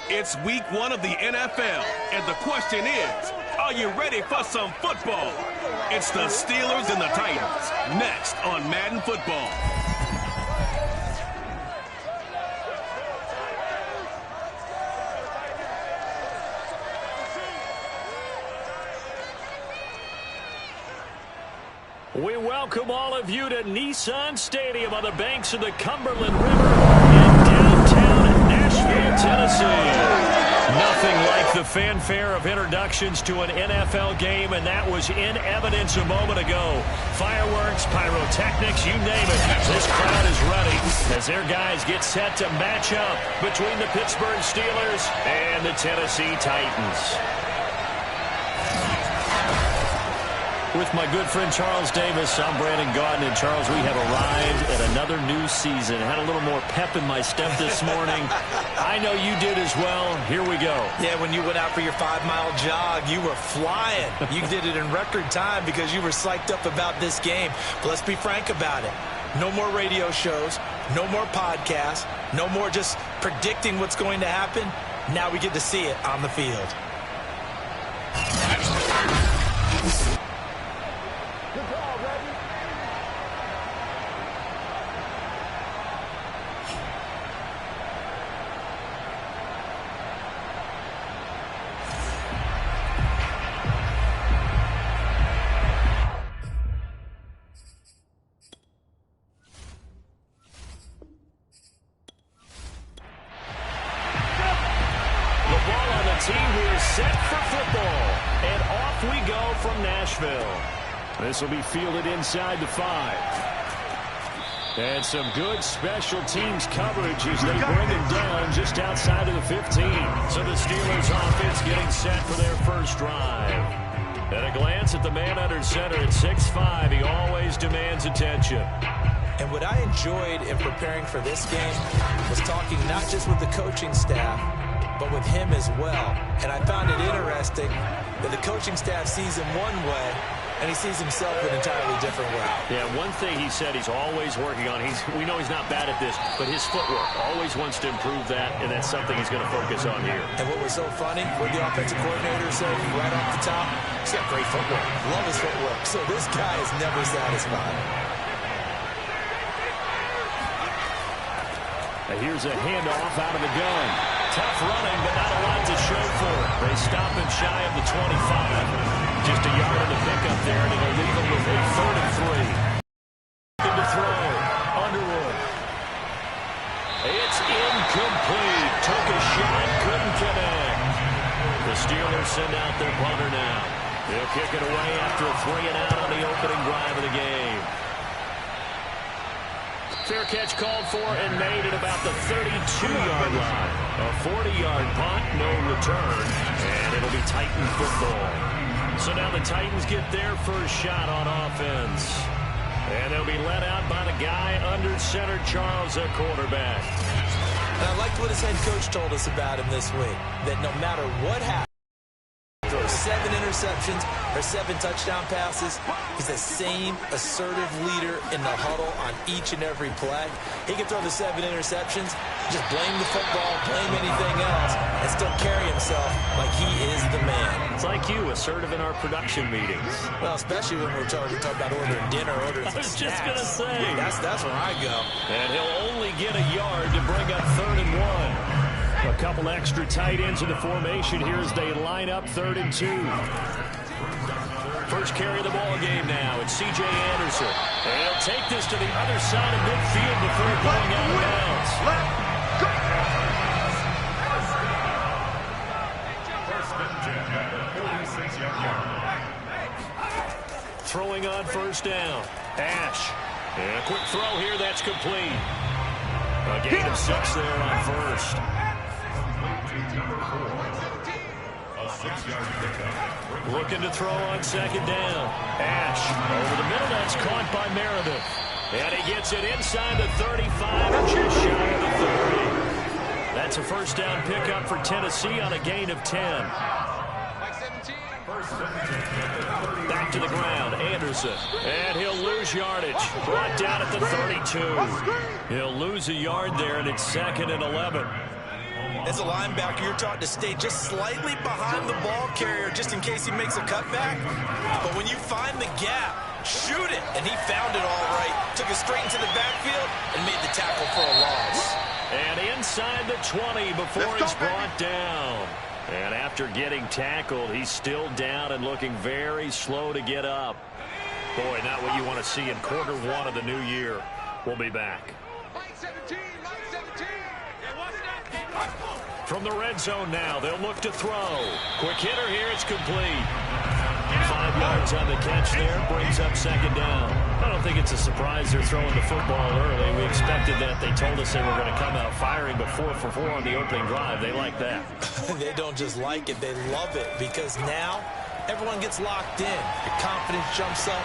It's week 1 of the NFL, and the question is, are you ready for some football? It's the Steelers and the Titans, next on Madden Football. We welcome all of you to Nissan Stadium on the banks of the Cumberland River in downtown Nashville, Tennessee. Nothing like the fanfare of introductions to an NFL game, and that was in evidence a moment ago. Fireworks, pyrotechnics, you name it. This crowd is ready as their guys get set to match up between the Pittsburgh Steelers and the Tennessee Titans. With my good friend Charles Davis, I'm Brandon Gaudin. And Charles, we have arrived at another new season. Had a little more pep in my step this morning. I know you did as well. Here we go. Yeah, when you went out for your 5-mile jog, you were flying. You did it in record time because you were psyched up about this game. But let's be frank about it. No more radio shows, no more podcasts, no more just predicting what's going to happen. Now we get to see it on the field. This will be fielded inside the 5. And some good special teams coverage as they bring it down just outside of the 15. So the Steelers offense getting set for their first drive. At a glance at the man under center at 6'5", he always demands attention. And what I enjoyed in preparing for this game was talking not just with the coaching staff, but with him as well. And I found it interesting that the coaching staff sees him one way, and he sees himself an entirely different way. Yeah, one thing he said he's always working on, we know he's not bad at this, but his footwork, always wants to improve that, and that's something he's going to focus on here. And what was so funny, what the offensive coordinator said right off the top, he's got great footwork. Love his footwork. So this guy is never satisfied. Now here's a handoff out of the gun. Tough running, but not a lot to show for it. They stop him shy of the 25. Just a yard in the pickup there, and it'll leave him with a 3rd and 3. To throw, Underwood. It's incomplete. Took a shot, couldn't connect. The Steelers send out their punter now. They'll kick it away after a 3-and-out on the opening drive of the game. Fair catch called for and made at about the 32-yard line. A 40-yard punt, no return, and it'll be Titan football. So now the Titans get their first shot on offense. And they'll be led out by the guy under center, Charles, at quarterback. And I liked what his head coach told us about him this week, that no matter what happens, throw 7 interceptions or 7 touchdown passes, he's the same assertive leader in the huddle on each and every play. He can throw the 7 interceptions, just blame the football, blame anything else, and still carry himself like he is the man. It's like you, assertive in our production meetings. Well, especially when we're talking about ordering dinner, ordering some snacks. I was just going to say. That's where I go. And he'll only get a yard to bring up 3rd and 1. A couple extra tight ends in the formation here as they line up 3rd and 2. First carry of the ball game now. It's C.J. Anderson. And he'll take this to the other side of midfield before going out of bounds. Throwing on first down. Ash. And a quick throw here. That's complete. A gain of 6 there on first. Looking to throw on 2nd down. Ash over the middle. That's caught by Meredith. And he gets it inside the 35 and just shy of the 30. That's a first down pickup for Tennessee on a gain of 10. Back to the ground, Anderson. And he'll lose yardage. Brought down at the 32. He'll lose a yard there, and it's 2nd and 11. As a linebacker, you're taught to stay just slightly behind the ball carrier just in case he makes a cutback. But when you find the gap, shoot it. And he found it all right. Took it straight into the backfield and made the tackle for a loss. And inside the 20 before he's brought down. And after getting tackled, he's still down and looking very slow to get up. Boy, not what you want to see in quarter one of the new year. We'll be back. From the red zone now, they'll look to throw. Quick hitter here, it's complete. 5 yards on the catch there, brings up second down. I don't think it's a surprise they're throwing the football early. We expected that. They told us they were going to come out firing, but 4 for 4 on the opening drive. They like that. They don't just like it, they love it, because now everyone gets locked in. Your confidence jumps up.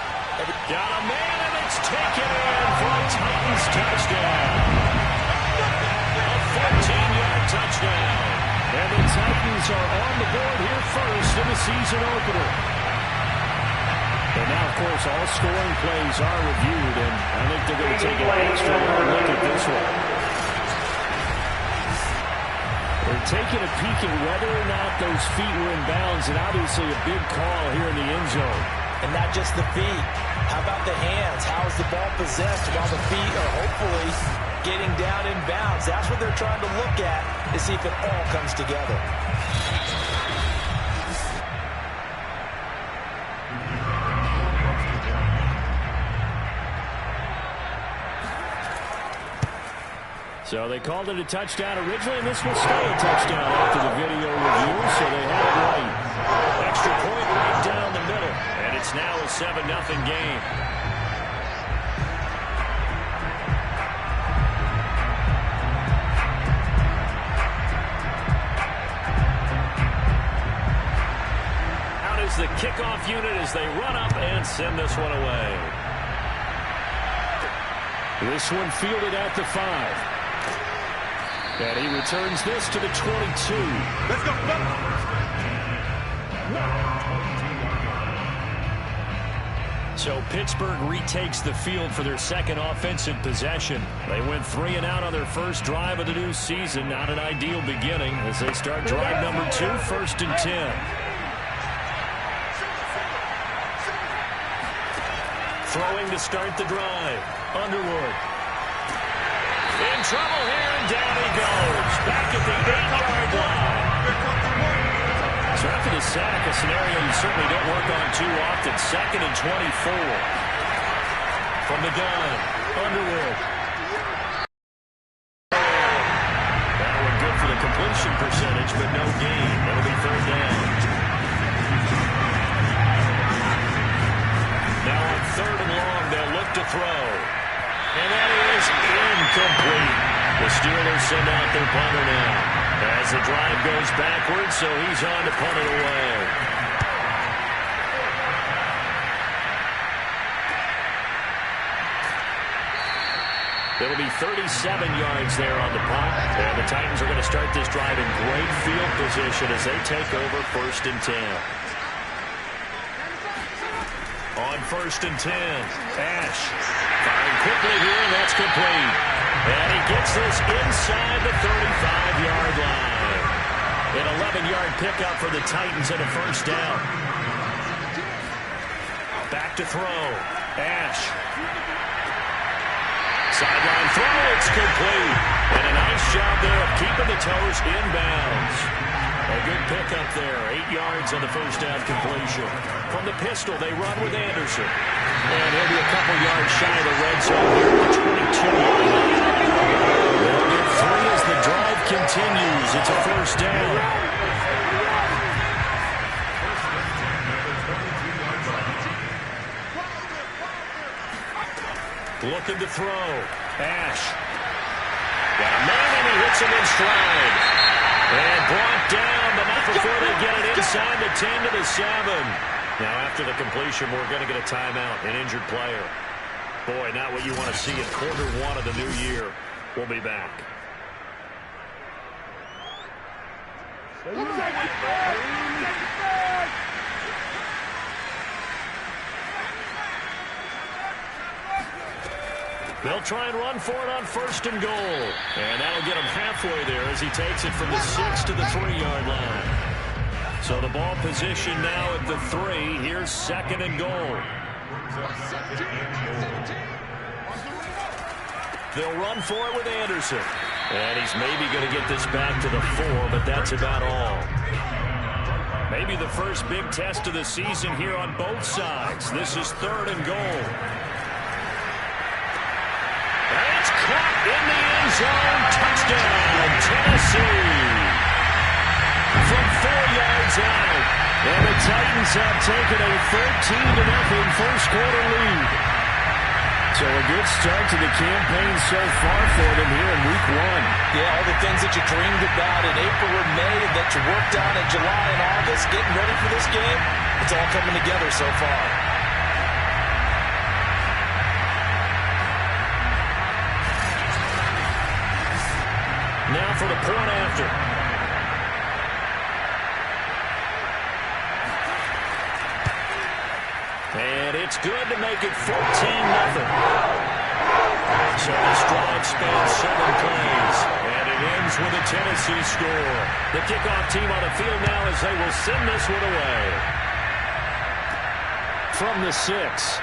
Got a man, and it's taken in for a Titans touchdown. A 14-yard touchdown. And the Titans are on the board here first in the season opener. And now, of course, all scoring plays are reviewed, and I think they're going to take an extra long look at this one. They're taking a peek at whether or not those feet were in bounds, and obviously a big call here in the end zone. And not just the feet. How about the hands? How is the ball possessed while the feet are hopefully getting down in bounds? That's what they're trying to look at to see if it all comes together. So they called it a touchdown originally, and this will stay a touchdown after the video review, so they had it right. Extra point right down the middle, and it's now a 7-0 game. Out is the kickoff unit as they run up and send this one away. This one fielded at the 5. And he returns this to the 22. Let's go. So Pittsburgh retakes the field for their second offensive possession. They went 3 and out on their first drive of the new season. Not an ideal beginning as they start drive number 2, 1st and 10. Throwing to start the drive. Underwood. In trouble here, and down he goes. Back at the 8-yard line. So after the sack, a scenario you certainly don't work on too often. 2nd and 24. From the gun, Underwood. That one good for the completion percentage, but no gain. It'll be 3rd down. Now on 3rd and long, they'll look to throw. And that is incomplete. The Steelers send out their punter now. As the drive goes backwards, so he's on to punt it away. It'll be 37 yards there on the punt. And the Titans are going to start this drive in great field position as they take over 1st and 10. On 1st and 10, Ash firing quickly here, and that's complete. And he gets this inside the 35-yard line. An 11-yard pickup for the Titans and a 1st down. Back to throw. Ash. Sideline throw, it's complete. And a nice job there of keeping the toes inbounds. A good pickup there. 8 yards on the 1st down completion. From the pistol, they run with Anderson. And he'll be a couple yards shy of the red zone here at the 22-yard line. They'll get 3 as the drive continues. It's a 1st down. Looking to throw. Ash. Got a man, and he hits him in stride. And brought down, but not before they get it inside the 10 to the 7. Now, after the completion, we're going to get a timeout, an injured player. Boy, not what you want to see in quarter 1 of the new year. We'll be back. They'll try and run for it on 1st and goal. And that'll get him halfway there as he takes it from the 6 to the 3-yard line. So the ball position now at the 3. Here's 2nd and goal. They'll run for it with Anderson. And he's maybe going to get this back to the 4, but that's about all. Maybe the first big test of the season here on both sides. This is 3rd and goal. And it's caught in the end zone. Touchdown, Tennessee. From 4 yards out. And the Titans have taken a 13-0 first-quarter lead. So a good start to the campaign so far for them here in Week 1. Yeah, all the things that you dreamed about in April and May and that you worked on in July and August, getting ready for this game, it's all coming together so far. Now for the point after. And it's good to make it 14-0. So this drive spans 7 plays, and it ends with a Tennessee score. The kickoff team on the field now as they will send this one away. From the 6.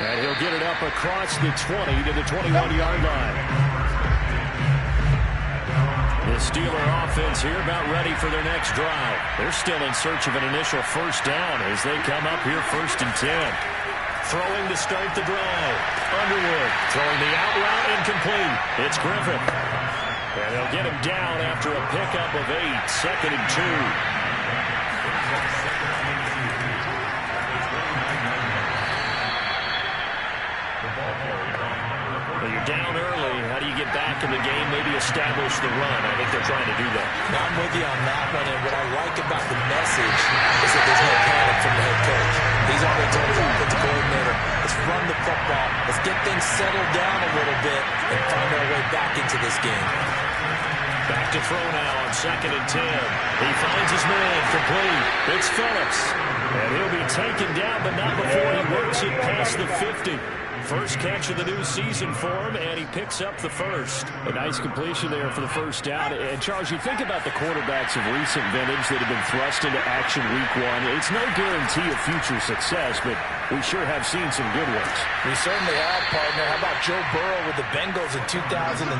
And he'll get it up across the 20 to the 21-yard line. The Steeler offense here about ready for their next drive. They're still in search of an initial first down as they come up here 1st and 10. Throwing to start the drive. Underwood throwing the out route incomplete. It's Griffin. And they'll get him down after a pickup of 8. 2nd and 2. You're down early. How do you get back in the game? Maybe establish the run. I think they're trying to do that. Now I'm with you on that one, and what I like about the message is that there's no panic from the head coach. He's already told his offensive coordinator, let's run the football, let's get things settled down a little bit, and find our way back into this game. Back to throw now on 2nd and 10. He finds his man complete. It's Phillips. And he'll be taken down, but not before he works it past the 50. First catch of the new season for him, and he picks up the first. A nice completion there for the first down. And, Charles, you think about the quarterbacks of recent vintage that have been thrust into action Week 1. It's no guarantee of future success, but we sure have seen some good ones. We certainly have, partner. How about Joe Burrow with the Bengals in 2020?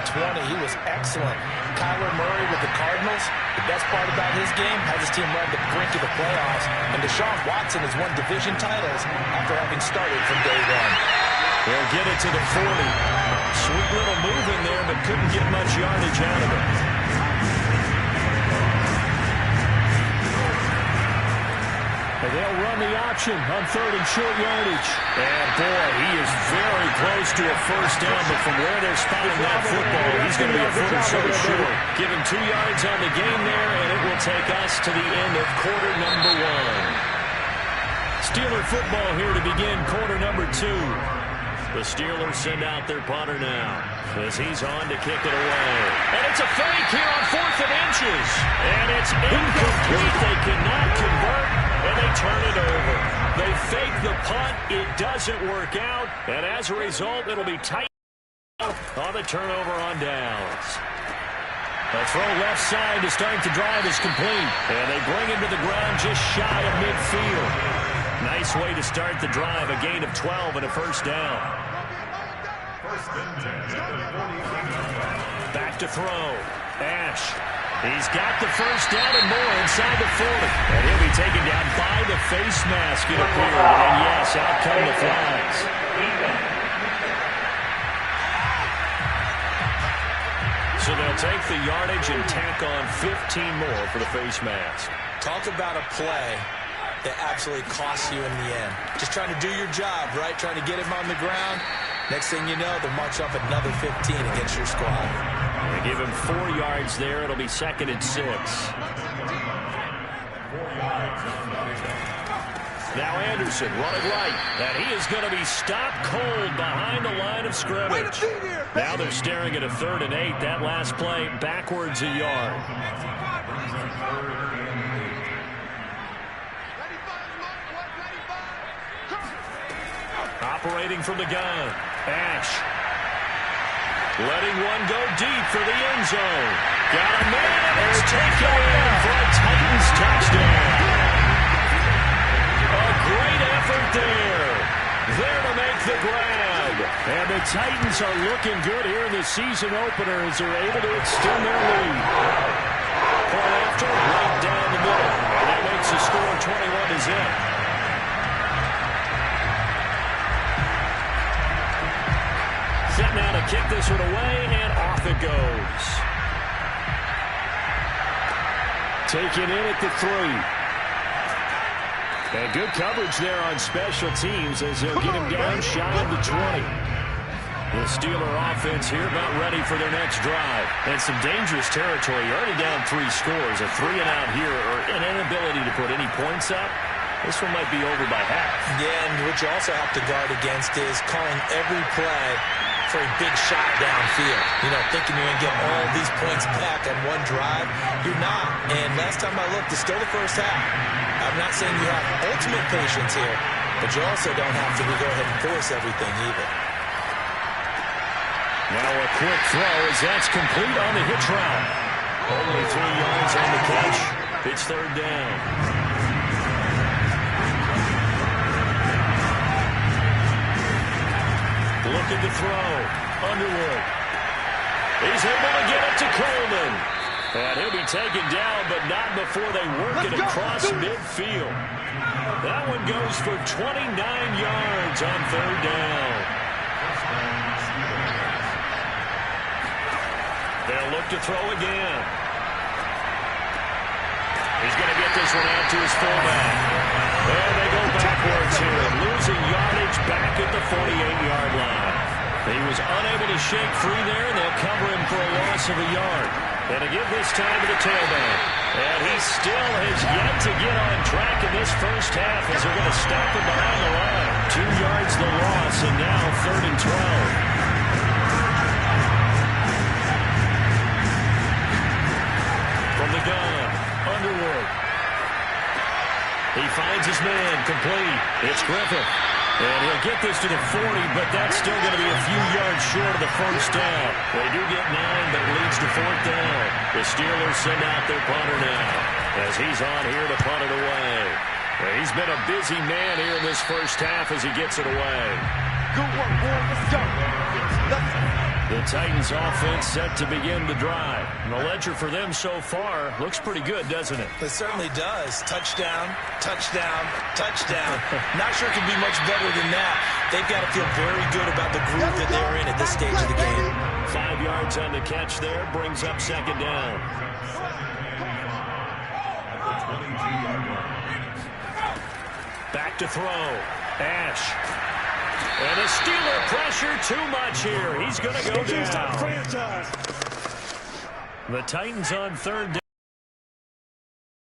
He was excellent. Kyler Murray with the Cardinals. The best part about his game has his team right on the brink of the playoffs. And Deshaun Watson has won division titles after having started from day 1. They'll get it to the 40. Sweet little move in there, but couldn't get much yardage out of it. And they'll run the option on 3rd and short yardage. And, boy, he is very close to a first down, but from where they're spotting that football, he's going to be a foot or so short. Give him 2 yards on the game there, and it will take us to the end of quarter number 1. Steeler football here to begin quarter number 2. The Steelers send out their punter now as he's on to kick it away. And it's a fake here on 4th and inches. And it's incomplete. They cannot convert, and they turn it over. They fake the punt. It doesn't work out. And as a result, it'll be tight on the turnover on downs. The throw left side to start the drive is complete. And they bring him to the ground just shy of midfield. Nice way to start the drive. A gain of 12 and a first down. Back to throw. Ash. He's got the first down and more inside the 40. And he'll be taken down by the face mask, it appeared. And yes, out come the flags. So they'll take the yardage and tack on 15 more for the face mask. Talk about a play that absolutely costs you in the end. Just trying to do your job, right? Trying to get him on the ground. Next thing you know, they'll march off another 15 against your squad. They give him 4 yards there. It'll be 2nd and 6. Now Anderson running right. And he is going to be stopped cold behind the line of scrimmage. Now they're staring at a 3rd and 8. That last play backwards a yard. Operating from the gun. Ash. Letting one go deep for the end zone. Got a man, and it's taken in for a Titans touchdown. A great effort there. There to make the grab. And the Titans are looking good here in the season opener as they're able to extend their lead. Point after, right down the middle. And that makes the score 21-0. Set now to kick this one away, and off it goes. Taken in at the 3. And good coverage there on special teams as they'll get him down shy of the 20. The Steeler offense here about ready for their next drive. And some dangerous territory. You're already down 3 scores. A 3-and-out here, or an inability to put any points up. This one might be over by half. Yeah, and what you also have to guard against is calling every play for a big shot downfield. You know, thinking you're going to get all these points back on one drive. You're not. And last time I looked, it's still the first half. I'm not saying you have ultimate patience here, but you also don't have to go ahead and force everything either. Now a quick throw as that's complete on the hitch route. Only 3 yards on the catch. It's third down. Looking to throw. Underwood. He's able to get it to Coleman. And he'll be taken down, but not before they work it across midfield. That one goes for 29 yards on third down. They'll look to throw again. He's going to get this one out to his fullback. And they go backwards here, losing yardage back at the 48-yard line. He was unable to shake free there, and they'll cover him for a loss of a yard. And to give this time to the tailback. And he still has yet to get on track in this first half as they're going to stop him behind the line. 2 yards the loss, and now 3rd and 12. From the gun, Underwood. He finds his man, complete. It's Griffith. And he'll get this to the 40, but that's still going to be a few yards short of the first down. They do get 9, but it leads to 4th down. The Steelers send out their punter now as he's on here to punt it away. And he's been a busy man here in this first half as he gets it away. Good work, boy. Let's go. The Titans offense set to begin the drive. And the ledger for them so far looks pretty good, doesn't it? It certainly does. Touchdown, touchdown, touchdown. Not sure it can be much better than that. They've got to feel very good about the groove that they're in at this stage of the game. 5 yards on the catch there, brings up 2nd down. Back to throw. Ash. And the Steeler pressure too much here. He's going to go down. The Titans on 3rd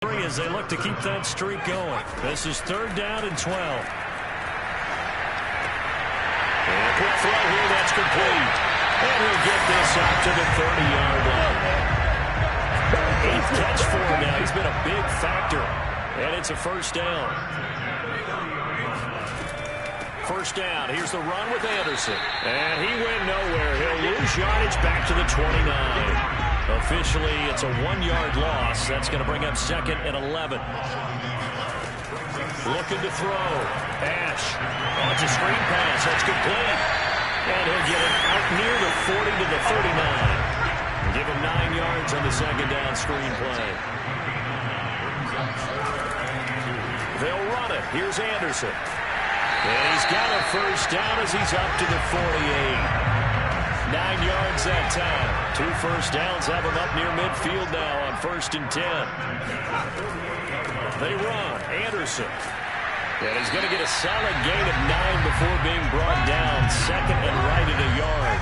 down as they look to keep that streak going. This is 3rd down and 12. And a quick throw here, that's complete. And he'll get this out to the 30-yard line. 8th catch for him now. He's been a big factor. And it's a first down. First down. Here's the run with Anderson. And he went nowhere. He'll lose yardage back to the 29. Officially, it's a 1-yard loss. That's going to bring up 2nd and 11. Looking to throw. Ash. Oh, it's a screen pass. That's complete. And he'll get it out near the 40 to the 39. Give him 9 yards on the 2nd down screen play. They'll run it. Here's Anderson. And he's got a first down as he's up to the 48. 9 yards that time. 2 first downs have him up near midfield now on 1st and 10. They run. Anderson. And he's going to get a solid gain of 9 before being brought down. 2nd and right at a yard.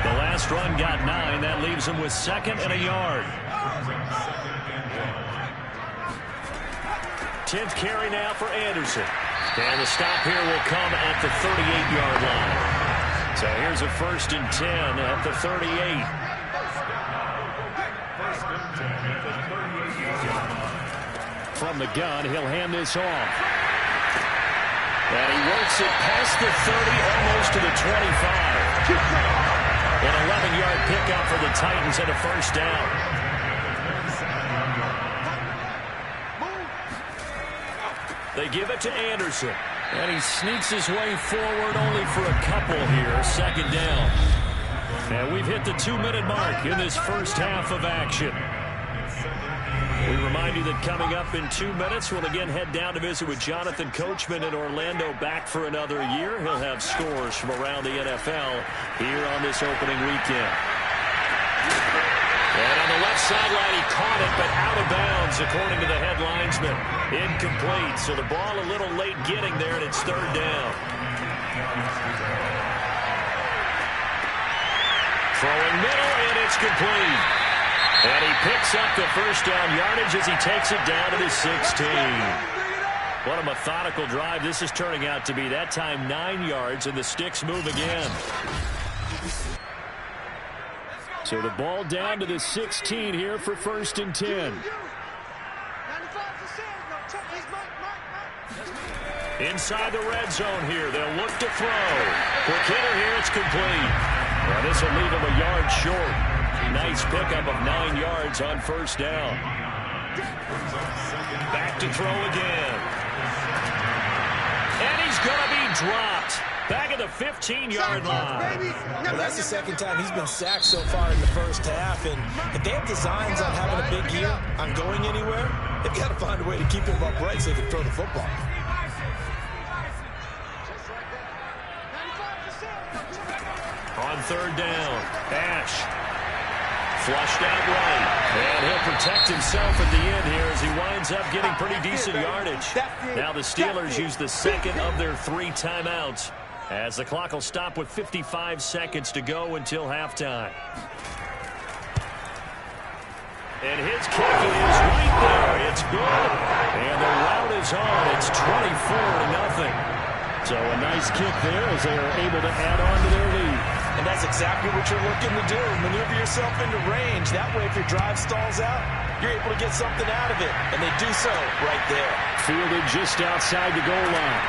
The last run got 9. That leaves him with 2nd and a yard. 10th carry now for Anderson. And the stop here will come at the 38-yard line. So here's a 1st and 10 at the 38. From the gun, he'll hand this off. And he works it past the 30, almost to the 25. An 11-yard pickup for the Titans and a first down. They give it to Anderson. And he sneaks his way forward only for a couple here. Second down. And we've hit the 2-minute mark in this first half of action. We remind you that coming up in 2 minutes, we'll again head down to visit with Jonathan Coachman in Orlando, back for another year. He'll have scores from around the NFL here on this opening weekend. And on the left sideline, he caught it, but out of bounds, according to the head linesman. Incomplete, so the ball a little late getting there, and it's third down. Throwing middle, and it's complete. And he picks up the first down yardage as he takes it down to the 16. What a methodical drive this is turning out to be. That time 9 yards, and the sticks move again. So the ball down to the 16 here for 1st and 10. Inside the red zone here. They'll look to throw. Quick hitter here. It's complete. Well, this will leave him a yard short. Nice pickup of 9 yards on first down. Back to throw again. And he's going to be dropped. Back at the 15-yard line. Well, that's the second time he's been sacked so far in the first half. And if they have designs on having a big year, on going anywhere, they've got to find a way to keep him upright so they can throw the football. On third down, Ash. Flushed out right. And he'll protect himself at the end here as he winds up getting pretty decent yardage. Now the Steelers use the second of their 3 timeouts, as the clock will stop with 55 seconds to go until halftime. And his kick is right there. It's good. And the route is on. It's 24-0. So a nice kick there as they are able to add on to their lead. And that's exactly what you're looking to do. Maneuver yourself into range. That way, if your drive stalls out, you're able to get something out of it. And they do so right there. Fielded just outside the goal line.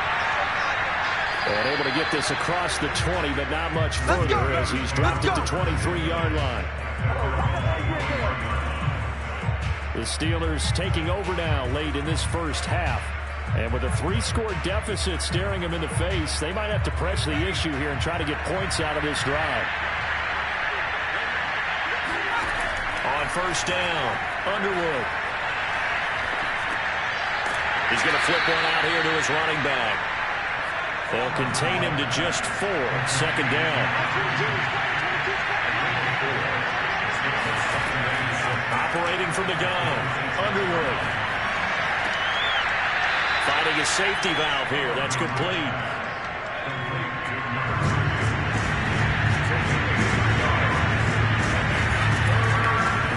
And able to get this across the 20, but not much further as he's dropped it to 23-yard line. The Steelers taking over now late in this first half. And with a 3-score deficit staring them in the face, they might have to press the issue here and try to get points out of this drive. On first down, Underwood. He's going to flip one out here to his running back. They'll contain him to just 4. Second down. Operating from the gun, Underwood. Finding a safety valve here. That's complete.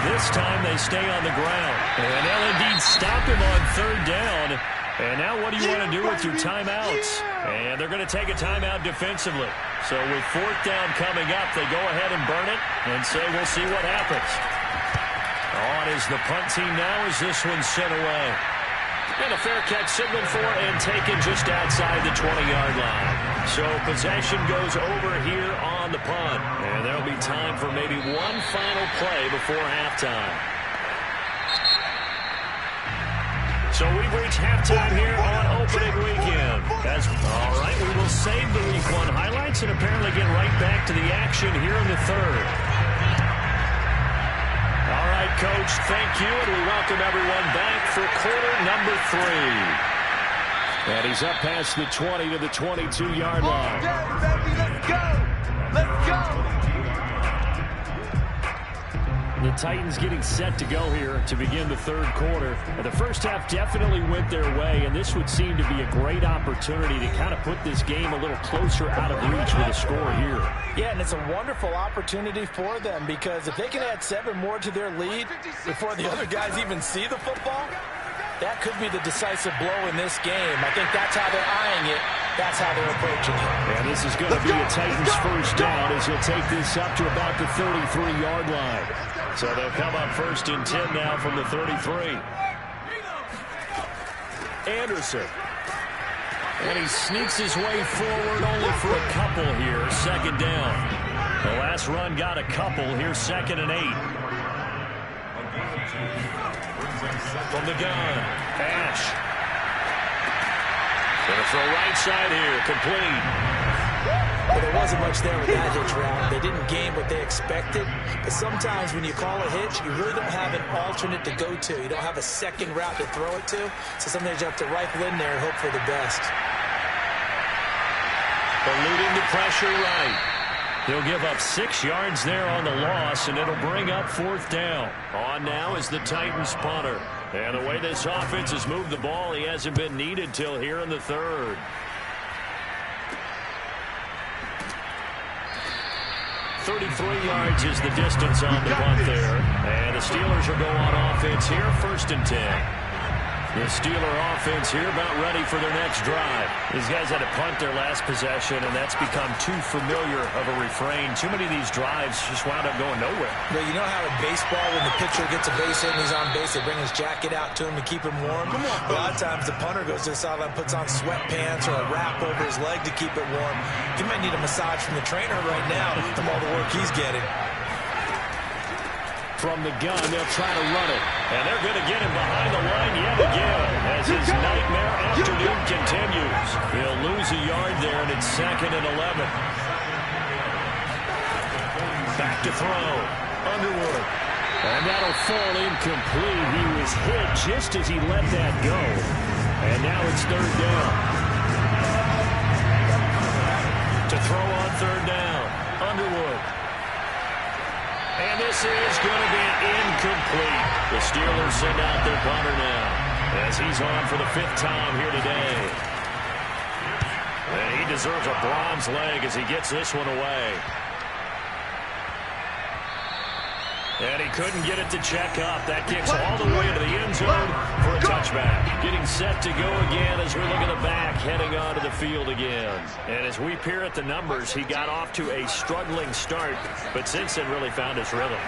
This time they stay on the ground. And they'll indeed stop him on third down. And now what do you want to do with your timeouts? And they're going to take a timeout defensively. So with 4th down coming up, they go ahead and burn it and say we'll see what happens. On is the punt team now as this one's sent away. And a fair catch signaled for and taken just outside the 20-yard line. So possession goes over here on the punt. And there'll be time for maybe one final play before halftime. So we've reached halftime here on opening weekend. All right, we will save the Week 1 highlights and apparently get right back to the action here in the third. All right, Coach, thank you, and we welcome everyone back for quarter number 3. And he's up past the 20 to the 22-yard line. Okay, baby, let's go. Let's go. The Titans getting set to go here to begin the third quarter. And the first half definitely went their way, and this would seem to be a great opportunity to kind of put this game a little closer out of reach with a score here. Yeah, and it's a wonderful opportunity for them because if they can add 7 more to their lead before the other guys even see the football, that could be the decisive blow in this game. I think that's how they're eyeing it. That's how they're approaching it. And this is going to be a Titans first down as he'll take this up to about the 33-yard line. So they'll come up 1st and 10 now from the 33. Anderson. And he sneaks his way forward only for a couple here. Second down. The last run got a couple. Here's 2nd and 8. From the gun, Ash. Gonna throw right side here, complete. Well, there wasn't much there with that hitch route. They didn't gain what they expected. But sometimes when you call a hitch, you really don't have an alternate to go to. You don't have a second route to throw it to. So sometimes you have to rifle in there and hope for the best. Eluding the pressure right. He'll give up 6 yards there on the loss, and it'll bring up 4th down. On now is the Titans punter. And the way this offense has moved the ball, he hasn't been needed till here in the 3rd. .33 yards is the distance on the punt there. And the Steelers will go on offense here, 1st and 10. The Steeler offense here about ready for their next drive. These guys had to punt their last possession, and that's become too familiar of a refrain. Too many of these drives just wound up going nowhere. Well, you know how in baseball, when the pitcher gets a base hit and he's on base, they bring his jacket out to him to keep him warm? A lot of times the punter goes to the sideline, puts on sweatpants or a wrap over his leg to keep it warm. He might need a massage from the trainer right now from all the work he's getting. From the gun, they'll try to run it. And they're going to get him behind the line yet again as his nightmare afternoon continues. He'll lose a yard there, and it's 2nd and 11. Back to throw. Underwood. And that'll fall incomplete. He was hit just as he let that go. And now it's 3rd down. To throw on 3rd down. Underwood. And this is going to be incomplete. The Steelers send out their punter now as he's on for the 5th time here today. And he deserves a bronze leg as he gets this one away. And he couldn't get it to check up. That kicks all the way into the end zone for a touchback. Getting set to go again as we look at the back, heading onto the field again. And as we peer at the numbers, he got off to a struggling start, but since then really found his rhythm.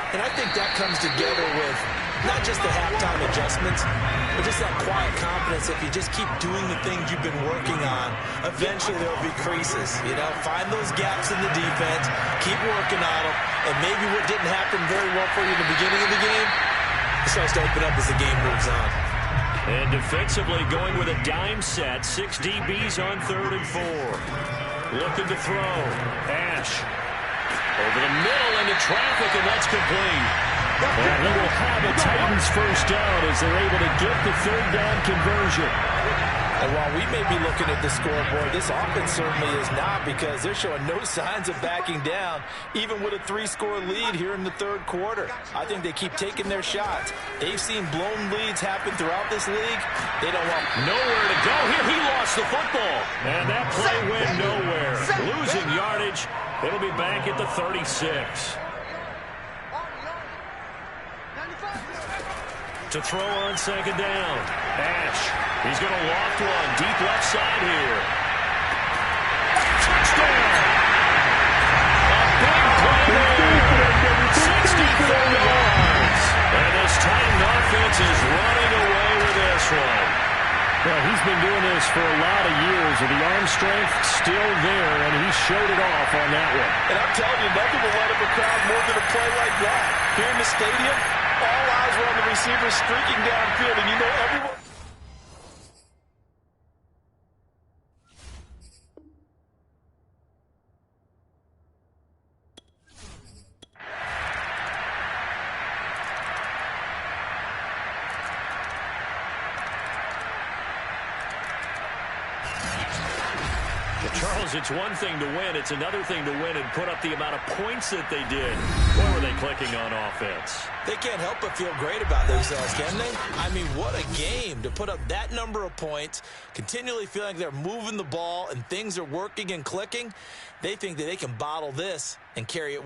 And I think that comes together with not just the halftime adjustments, but just that quiet confidence. If you just keep doing the things you've been working on, eventually there'll be creases. You know, find those gaps in the defense, keep working on them, and maybe what didn't happen very well for you in the beginning of the game, it starts to open up as the game moves on. And defensively going with a dime set, 6 DBs on 3rd and 4. Looking to throw. Ash. Over the middle into traffic, and that's complete. And he will have a Titans 1st down as they're able to get the 3rd down conversion. And while we may be looking at the scoreboard, this offense certainly is not, because they're showing no signs of backing down, even with a 3-score lead here in the 3rd quarter. I think they keep taking their shots. They've seen blown leads happen throughout this league. They don't want nowhere to go here. He lost the football. And that play went nowhere. Losing yardage. It'll be back at the 36. To throw on 2nd down. Ash. He's going to loft one. Deep left side here. Touchdown! A big play there. 64 yards. And this Titan offense is running away with this one. Well, he's been doing this for a lot of years, and the arm strength still there, and he showed it off on that one. And I'm telling you, nothing will light up a crowd more than a play like that. Here in the stadium, all eyes were on the receiver streaking downfield, and you know everyone. Charles, it's one thing to win. It's another thing to win and put up the amount of points that they did. Boy, were they clicking on offense. They can't help but feel great about themselves, can they? I mean, what a game to put up that number of points, continually feeling like they're moving the ball and things are working and clicking. They think that they can bottle this and carry it